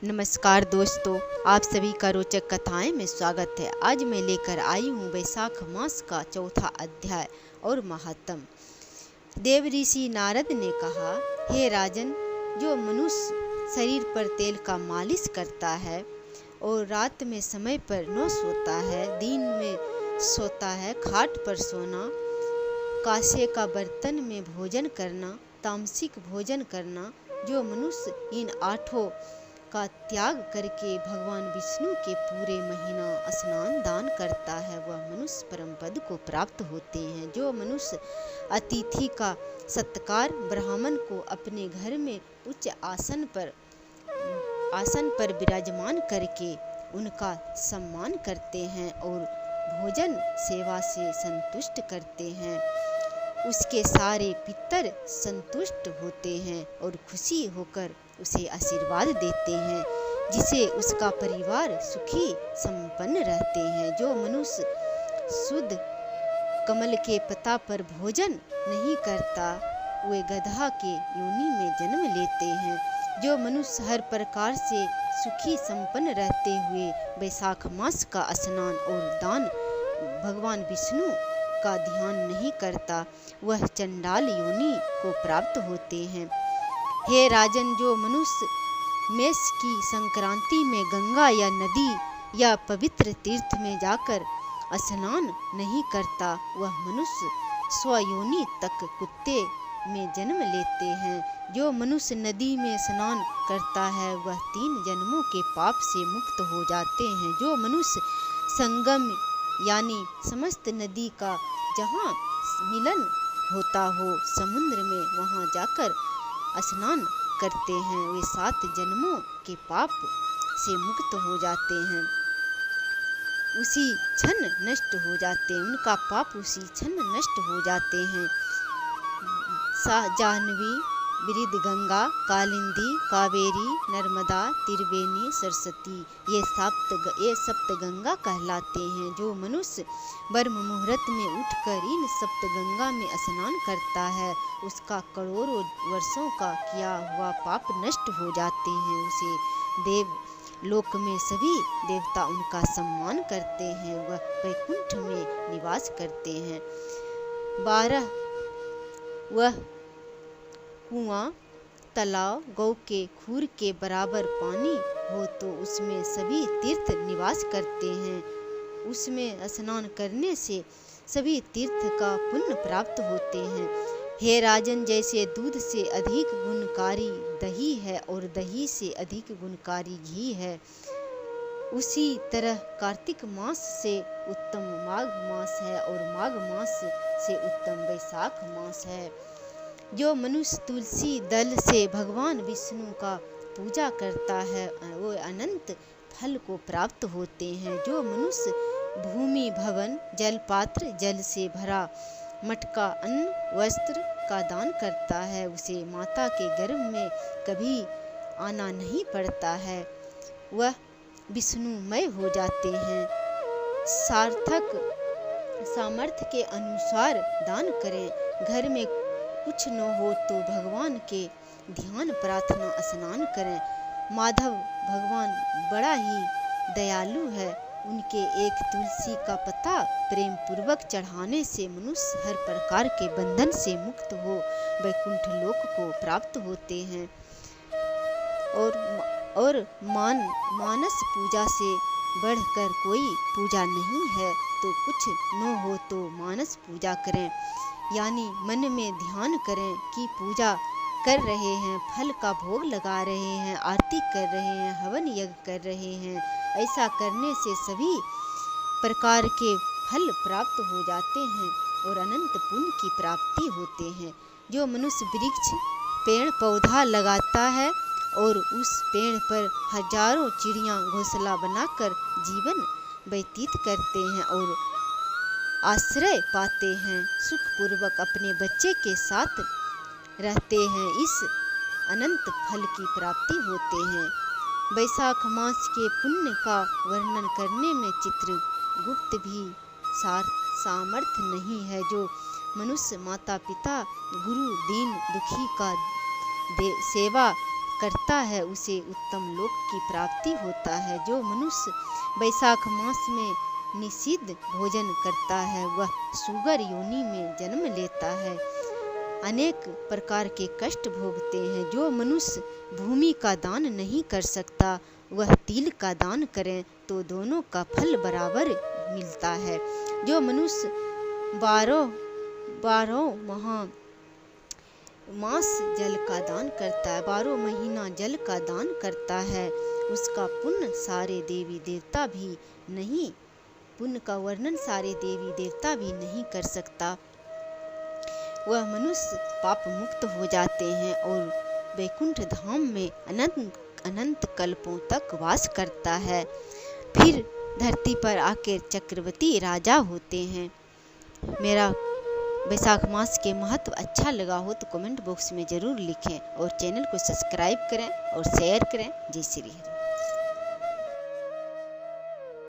नमस्कार दोस्तों, आप सभी का रोचक कथाएं में स्वागत है। आज मैं लेकर आई हूँ वैशाख मास का चौथा अध्याय और महात्म। देव ऋषि नारद ने कहा, हे राजन, जो मनुष्य शरीर पर तेल का मालिश करता है और रात में समय पर न सोता है, दिन में सोता है, खाट पर सोना, कांसे का बर्तन में भोजन करना, तामसिक भोजन करना, जो मनुष्य इन आठों का त्याग करके भगवान विष्णु के पूरे महीना स्नान दान करता है, वह मनुष्य परम पद को प्राप्त होते हैं। जो मनुष्य अतिथि का सत्कार, ब्राह्मण को अपने घर में उच्च आसन पर विराजमान करके उनका सम्मान करते हैं और भोजन सेवा से संतुष्ट करते हैं, उसके सारे पितर संतुष्ट होते हैं और खुशी होकर उसे आशीर्वाद देते हैं, जिसे उसका परिवार सुखी संपन्न रहते हैं। जो मनुष्य शुद्ध कमल के पत्ता पर भोजन नहीं करता, वे गधा के योनि में जन्म लेते हैं। जो मनुष्य हर प्रकार से सुखी संपन्न रहते हुए वैशाख मास का स्नान और दान, भगवान विष्णु का ध्यान नहीं करता, वह चंडाल योनि को प्राप्त होते हैं। हे राजन, जो मनुष्य मेष की संक्रांति में गंगा या नदी या पवित्र तीर्थ में जाकर स्नान नहीं करता, वह मनुष्य स्वयोनि तक कुत्ते में जन्म लेते हैं। जो मनुष्य नदी में स्नान करता है, वह 3 जन्मों के पाप से मुक्त हो जाते हैं। जो मनुष्य संगम यानी समस्त नदी का जहाँ मिलन होता हो समुद्र में, वहाँ जाकर स्नान करते हैं, वे 7 जन्मों के पाप से मुक्त हो जाते हैं, उसी क्षण नष्ट हो जाते हैं, उनका पाप उसी क्षण नष्ट हो जाते हैं। जाह्नवी, वृद्ध गंगा, कालिंदी, कावेरी, नर्मदा, त्रिवेणी, सरस्वती, ये सप्त गंगा कहलाते हैं। जो मनुष्य ब्रह्म मुहूर्त में उठकर इन सप्त गंगा में स्नान करता है, उसका करोड़ों वर्षों का किया हुआ पाप नष्ट हो जाते हैं। उसे देव लोक में सभी देवता उनका सम्मान करते हैं, वह वैकुंठ में निवास करते हैं। 12 वह कुआं, तालाब, गौ के खूर के बराबर पानी हो तो उसमें सभी तीर्थ निवास करते हैं। उसमें स्नान करने से सभी तीर्थ का पुण्य प्राप्त होते हैं। हे राजन, जैसे दूध से अधिक गुणकारी दही है और दही से अधिक गुणकारी घी है, उसी तरह कार्तिक मास से उत्तम माघ मास है और माघ मास से उत्तम वैशाख मास है। जो मनुष्य तुलसी दल से भगवान विष्णु का पूजा करता है, वो अनंत फल को प्राप्त होते हैं। जो मनुष्य भूमि, भवन, जलपात्र, जल से भरा मटका, अन्न, वस्त्र का दान करता है, उसे माता के गर्भ में कभी आना नहीं पड़ता है, वह विष्णुमय हो जाते हैं। सामर्थ्य के अनुसार दान करें। घर में कुछ न हो तो भगवान के ध्यान प्रार्थना स्नान करें। माधव भगवान बड़ा ही दयालु है, उनके एक तुलसी का पत्ता प्रेम पूर्वक चढ़ाने से मनुष्य हर प्रकार के बंधन से मुक्त हो वैकुंठ लोक को प्राप्त होते हैं। और मानस पूजा से बढ़कर कोई पूजा नहीं है, तो कुछ न हो तो मानस पूजा करें, यानी मन में ध्यान करें कि पूजा कर रहे हैं, फल का भोग लगा रहे हैं, आरती कर रहे हैं, हवन यज्ञ कर रहे हैं। ऐसा करने से सभी प्रकार के फल प्राप्त हो जाते हैं और अनंत पुण्य की प्राप्ति होते हैं। जो मनुष्य वृक्ष, पेड़ पौधा लगाता है और उस पेड़ पर हजारों चिड़ियाँ घोंसला बनाकर जीवन व्यतीत करते हैं और आश्रय पाते हैं, सुखपूर्वक अपने बच्चे के साथ रहते हैं, इस अनंत फल की प्राप्ति होते हैं। वैशाख मास के पुण्य का वर्णन करने में चित्रगुप्त भी सामर्थ्य नहीं है। जो मनुष्य माता पिता, गुरु, दीन दुखी का सेवा करता है उसे उत्तम लोक की प्राप्ति होता है। जो मनुष्य वैशाख मास में निषिद्ध भोजन करता है वह सुगर योनि में जन्म लेता है, अनेक प्रकार के कष्ट भोगते हैं। जो मनुष्य भूमि का दान नहीं कर सकता वह तिल का दान करें तो दोनों का फल बराबर मिलता है। जो मनुष्य 12 मास जल का दान करता है, 12 महीना जल का दान करता है, उसका पुण्य सारे देवी देवता भी नहीं, पुण्य का वर्णन सारे देवी देवता भी नहीं कर सकता। वह मनुष्य पाप मुक्त हो जाते हैं और वैकुंठ धाम में अनंत कल्पों तक वास करता है, फिर धरती पर आकर चक्रवर्ती राजा होते हैं। मेरा वैशाख मास के महत्व अच्छा लगा हो तो कमेंट बॉक्स में ज़रूर लिखें और चैनल को सब्सक्राइब करें और शेयर करें। जय श्री हरि।